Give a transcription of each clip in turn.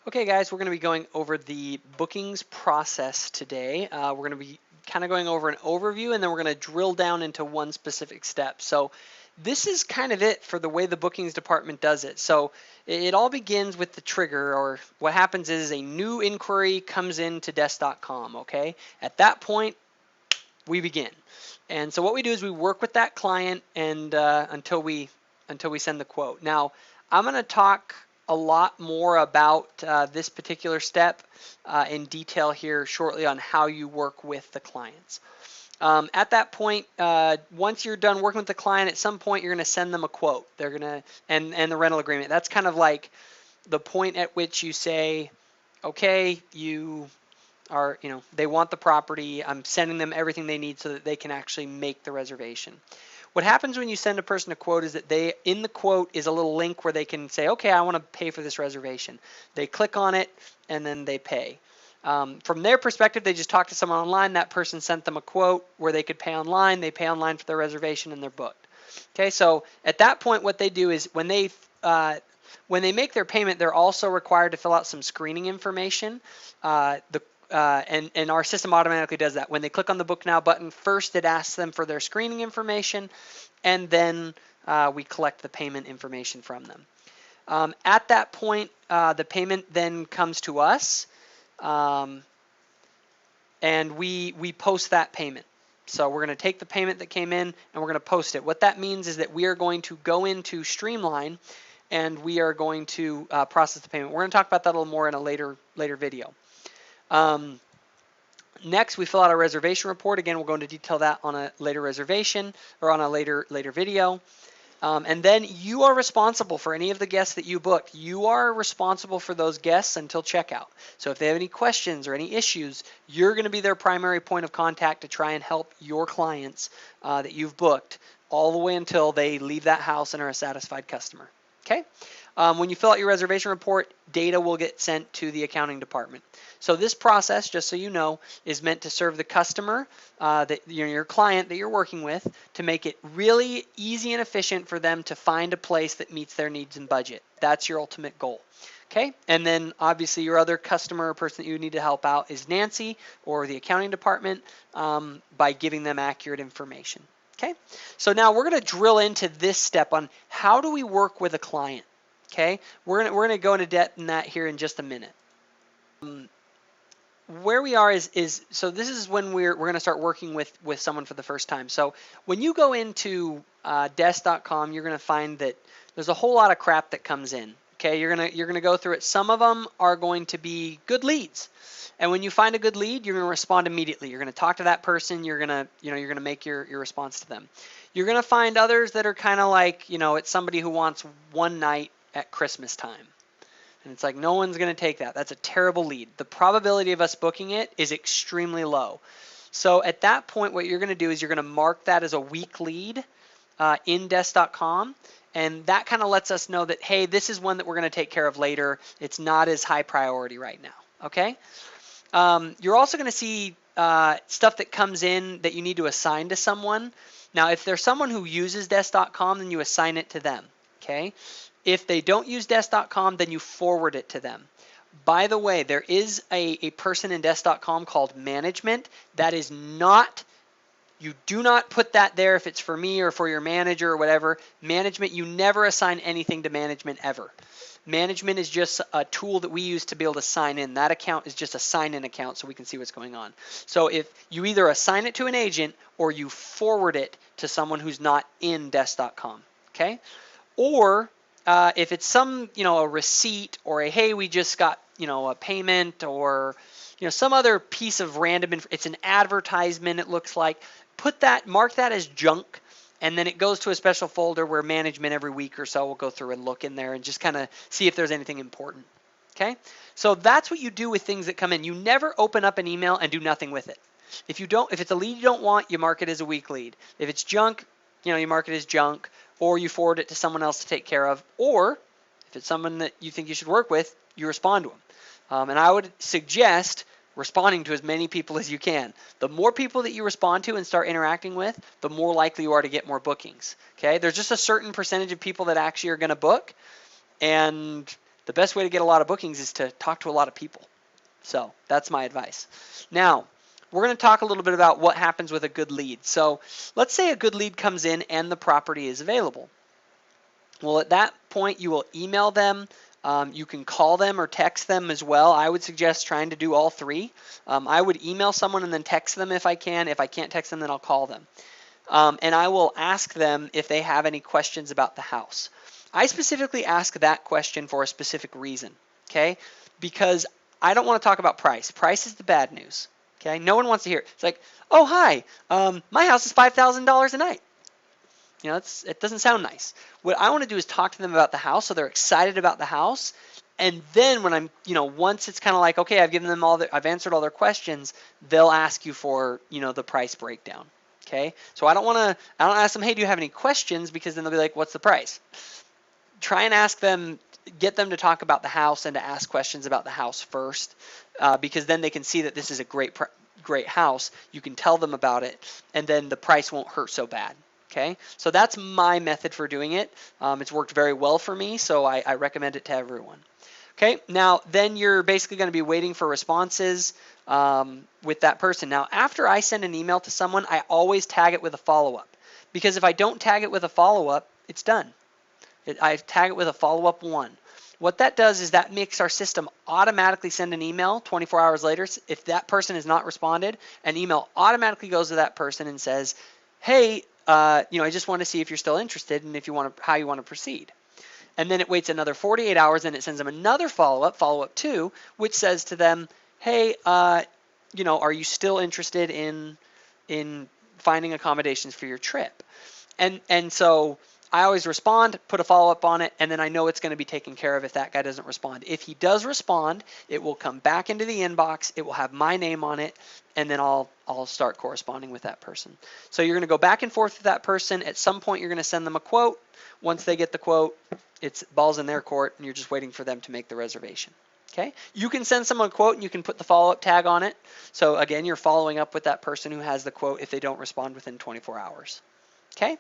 Okay guys, we're going to be going over the bookings process today. We're going to be kind of going over an overview and then we're going to drill down into one specific step. So this is kind of it for the way the bookings department does it. So it all begins with the trigger, or what happens is a new inquiry comes into desk.com, okay? At that point, we begin. And so what we do is we work with that client and until we send the quote. Now, I'm going to talk a lot more about this particular step in detail here shortly on how you work with the clients. At that point, once you're done working with the client, at some point you're going to send them a quote. They're going to and the rental agreement. That's kind of like the point at which you say, okay, they want the property. I'm sending them everything they need so that they can actually make the reservation. What happens when you send a person a quote is that in the quote is a little link where they can say, okay, I want to pay for this reservation. They click on it and then they pay. From their perspective, they just talked to someone online. That person sent them a quote where they could pay online. They pay online for their reservation and they're booked. Okay, so at that point, what they do is when they make their payment, they're also required to fill out some screening information. And our system automatically does that. When they click on the Book Now button, first it asks them for their screening information, and then we collect the payment information from them. At that point, the payment then comes to us, and we post that payment. So we're going to take the payment that came in and we're going to post it. What that means is that we are going to go into Streamline and we are going to process the payment. We're going to talk about that a little more in a later video. Next, we fill out a reservation report. Again, we'll go into detail that on a later reservation or on a later video. And then you are responsible for any of the guests that you booked. You are responsible for those guests until checkout. So if they have any questions or any issues, you're going to be their primary point of contact to try and help your clients that you've booked all the way until they leave that house and are a satisfied customer. Okay? When you fill out your reservation report, data will get sent to the accounting department. So this process, just so you know, is meant to serve the customer, your client that you're working with, to make it really easy and efficient for them to find a place that meets their needs and budget. That's your ultimate goal. Okay, and then obviously your other customer or person that you need to help out is Nancy or the accounting department by giving them accurate information. Okay, so now we're going to drill into this step on how do we work with a client. Okay, we're gonna go into depth in that here in just a minute. Where we are is so this is when we're going to start working with someone for the first time. So when you go into desk.com, you're going to find that there's a whole lot of crap that comes in. Okay, you're gonna go through it. Some of them are going to be good leads, and when you find a good lead, you're going to respond immediately. You're going to talk to that person. You're going to make your response to them. You're going to find others that are kind of like, it's somebody who wants one night at Christmas time. And it's like, no one's going to take that. That's a terrible lead. The probability of us booking it is extremely low. So at that point, what you're going to do is you're going to mark that as a weak lead in desk.com. And that kind of lets us know that, hey, this is one that we're going to take care of later. It's not as high priority right now. Okay? You're also going to see stuff that comes in that you need to assign to someone. Now, if there's someone who uses desk.com, then you assign it to them. Okay? If they don't use desk.com, then you forward it to them. By the way, there is a person in desk.com called management. That is not, you do not put that there if it's for me or for your manager or whatever. Management, you never assign anything to management ever. Management is just a tool that we use to be able to sign in. That account is just a sign-in account so we can see what's going on. So if you either assign it to an agent or you forward it to someone who's not in desk.com, okay? Or if it's a receipt or hey, we just got, a payment or, some other piece of random, it's an advertisement, it looks like, mark that as junk, and then it goes to a special folder where management every week or so will go through and look in there and just kind of see if there's anything important. Okay? So that's what you do with things that come in. You never open up an email and do nothing with it. If it's a lead you don't want, you mark it as a weak lead. If it's junk, you mark it as junk, or you forward it to someone else to take care of, or if it's someone that you think you should work with, you respond to them. And I would suggest responding to as many people as you can. The more people that you respond to and start interacting with, the more likely you are to get more bookings. Okay? There's just a certain percentage of people that actually are going to book, and the best way to get a lot of bookings is to talk to a lot of people. So that's my advice. Now, we're going to talk a little bit about what happens with a good lead. So let's say a good lead comes in and the property is available. Well, at that point, you will email them. You can call them or text them as well. I would suggest trying to do all three. I would email someone and then text them if I can. If I can't text them, then I'll call them. And I will ask them if they have any questions about the house. I specifically ask that question for a specific reason, okay? Because I don't want to talk about price. Price is the bad news, okay? No one wants to hear it. It's like, oh, hi, my house is $5,000 a night. You know, it doesn't sound nice. What I want to do is talk to them about the house so they're excited about the house. And then when once it's kind of like, okay, I've given them I've answered all their questions, they'll ask you for, the price breakdown. Okay? So I don't ask them, hey, do you have any questions? Because then they'll be like, what's the price? Try and ask them, get them to talk about the house and to ask questions about the house first, because then they can see that this is a great house. You can tell them about it, and then the price won't hurt so bad. Okay, so that's my method for doing it. It's worked very well for me, so I recommend it to everyone. Okay, now then you're basically going to be waiting for responses with that person. Now, after I send an email to someone, I always tag it with a follow-up, because if I don't tag it with a follow-up, it's done. I tag it with a follow-up 1. What that does is that makes our system automatically send an email 24 hours later. If that person has not responded, an email automatically goes to that person and says, hey, I just want to see if you're still interested and how you want to proceed. And then it waits another 48 hours and it sends them another follow-up 2, which says to them, hey, are you still interested in finding accommodations for your trip? And so I always respond, put a follow-up on it, and then I know it's going to be taken care of if that guy doesn't respond. If he does respond, it will come back into the inbox, it will have my name on it, and then I'll start corresponding with that person. So you're going to go back and forth with that person. At some point, you're going to send them a quote. Once they get the quote, it's balls in their court, and you're just waiting for them to make the reservation. Okay? You can send someone a quote, and you can put the follow-up tag on it. So again, you're following up with that person who has the quote if they don't respond within 24 hours. Okay?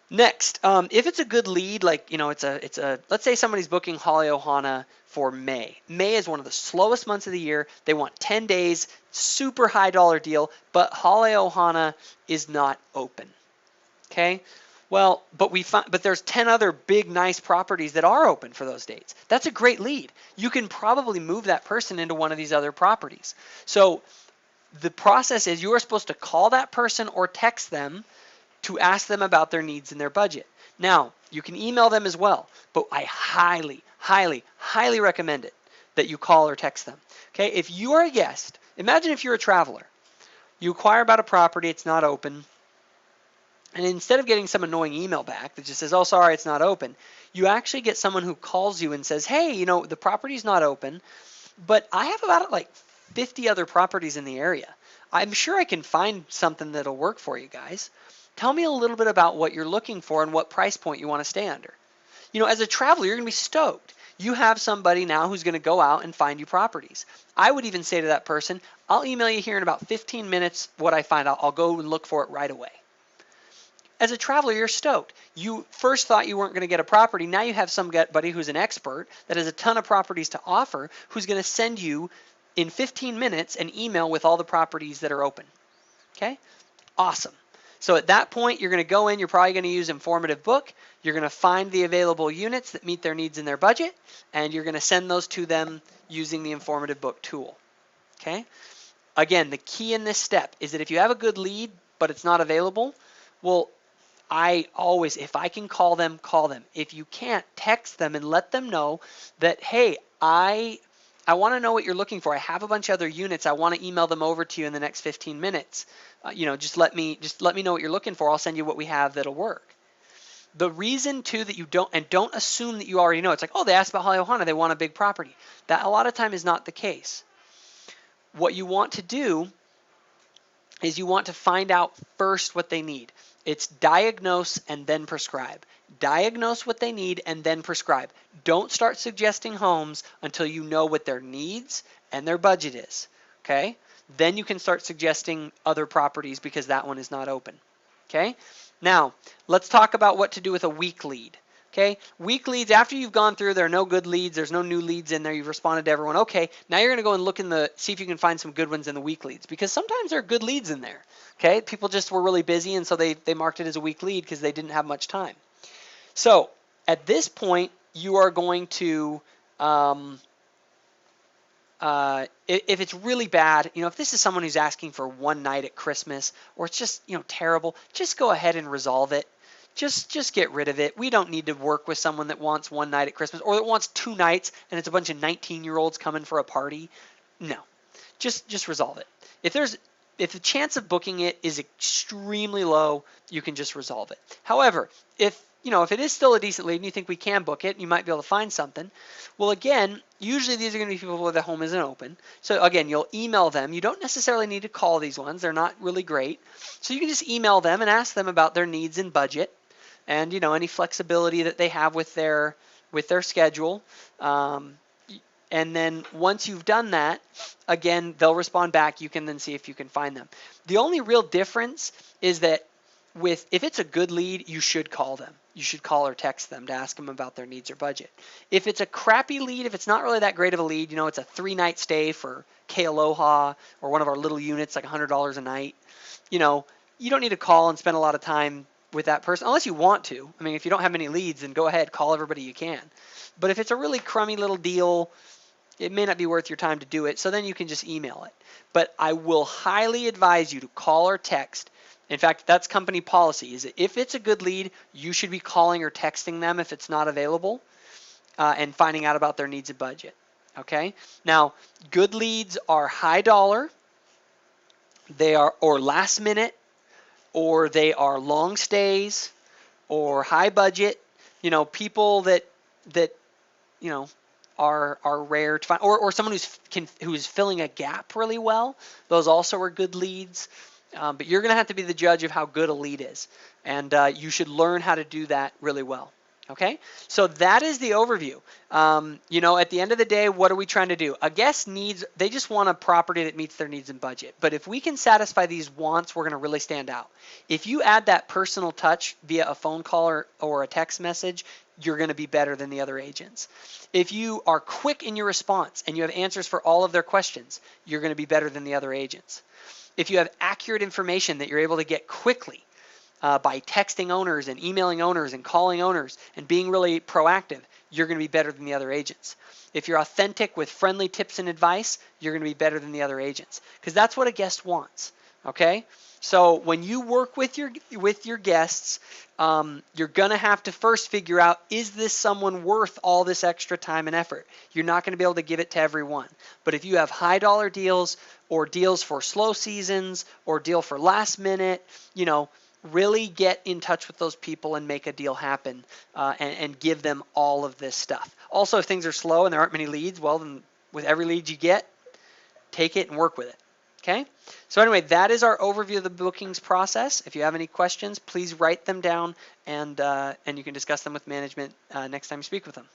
Next, if it's a good lead, like, let's say somebody's booking Hale Ohana for May. May is one of the slowest months of the year. They want 10 days, super high dollar deal, but Hale Ohana is not open. Okay? Well, but there's 10 other big, nice properties that are open for those dates. That's a great lead. You can probably move that person into one of these other properties. So the process is you are supposed to call that person or text them to ask them about their needs and their budget. Now, you can email them as well, but I highly, highly, highly recommend it that you call or text them. Okay, if you are a guest, imagine if you're a traveler. You inquire about a property, it's not open, and instead of getting some annoying email back that just says, oh, sorry, it's not open, you actually get someone who calls you and says, hey, the property's not open, but I have about like 50 other properties in the area. I'm sure I can find something that'll work for you guys. Tell me a little bit about what you're looking for and what price point you want to stay under. As a traveler, you're going to be stoked. You have somebody now who's going to go out and find you properties. I would even say to that person, I'll email you here in about 15 minutes what I find. I'll go and look for it right away. As a traveler, you're stoked. You first thought you weren't going to get a property. Now you have somebody who's an expert that has a ton of properties to offer who's going to send you in 15 minutes an email with all the properties that are open. Okay? Awesome. So at that point, you're going to go in, you're probably going to use Informative Book, you're going to find the available units that meet their needs and their budget, and you're going to send those to them using the Informative Book tool. Okay? Again, the key in this step is that if you have a good lead, but it's not available, well, if I can call them, call them. If you can't, text them and let them know that, hey, I want to know what you're looking for. I have a bunch of other units. I want to email them over to you in the next 15 minutes. Just let me know what you're looking for. I'll send you what we have that'll work. The reason too that you don't assume that you already know. It's like, oh, they asked about Hale Ohana. They want a big property. That a lot of time is not the case. What you want to do is you want to find out first what they need. It's diagnose and then prescribe. Diagnose what they need and then prescribe. Don't start suggesting homes until you know what their needs and their budget is. Okay? Then you can start suggesting other properties because that one is not open. Okay? Now, let's talk about what to do with a weak lead. Okay, weak leads, after you've gone through, there are no good leads, there's no new leads in there, you've responded to everyone. Okay, now you're going to go and look in see if you can find some good ones in the weak leads, because sometimes there are good leads in there. Okay, people just were really busy, and so they marked it as a weak lead because they didn't have much time. So at this point, you are going to, if it's really bad, if this is someone who's asking for one night at Christmas, or it's just, terrible, just go ahead and resolve it. Just get rid of it. We don't need to work with someone that wants one night at Christmas or that wants 2 nights and it's a bunch of 19-year-olds coming for a party. No, just resolve it. If the chance of booking it is extremely low, you can just resolve it. However, if it is still a decent lead and you think we can book it, you might be able to find something. Well, again, usually these are going to be people where the home isn't open. So again, you'll email them. You don't necessarily need to call these ones. They're not really great. So you can just email them and ask them about their needs and budget, and any flexibility that they have with their schedule. And then once you've done that, again, they'll respond back. You can then see if you can find them. The only real difference is that if it's a good lead, you should call them. You should call or text them to ask them about their needs or budget. If it's a crappy lead, if it's not really that great of a lead, it's a 3-night stay for K Aloha or one of our little units, like $100 a night, you don't need to call and spend a lot of time with that person unless you want to. I mean, if you don't have many leads, then go ahead, call everybody you can. But if it's a really crummy little deal, it may not be worth your time to do it, so then you can just email it. But I will highly advise you to call or text. In fact, that's company policy, is that if it's a good lead, you should be calling or texting them if it's not available, and finding out about their needs and budget. Okay? Now, good leads are high dollar, they are or last minute, or they are long stays, or high budget. People that are rare to find, or someone who's filling a gap really well. Those also are good leads. But you're going to have to be the judge of how good a lead is, and you should learn how to do that really well. Okay, so that is the overview. At the end of the day, what are we trying to do? A guest they just want a property that meets their needs and budget. But if we can satisfy these wants, we're going to really stand out. If you add that personal touch via a phone call or a text message, you're going to be better than the other agents. If you are quick in your response and you have answers for all of their questions, you're going to be better than the other agents. If you have accurate information that you're able to get quickly by texting owners and emailing owners and calling owners and being really proactive, you're going to be better than the other agents. If you're authentic with friendly tips and advice, you're going to be better than the other agents, because that's what a guest wants. Okay? So when you work with your guests, you're going to have to first figure out, is this someone worth all this extra time and effort? You're not going to be able to give it to everyone. But if you have high dollar deals or deals for slow seasons or deal for last minute, really get in touch with those people and make a deal happen, and give them all of this stuff. Also, if things are slow and there aren't many leads, well, then with every lead you get, take it and work with it. Okay, so anyway, that is our overview of the bookings process. If you have any questions, please write them down, and you can discuss them with management next time you speak with them.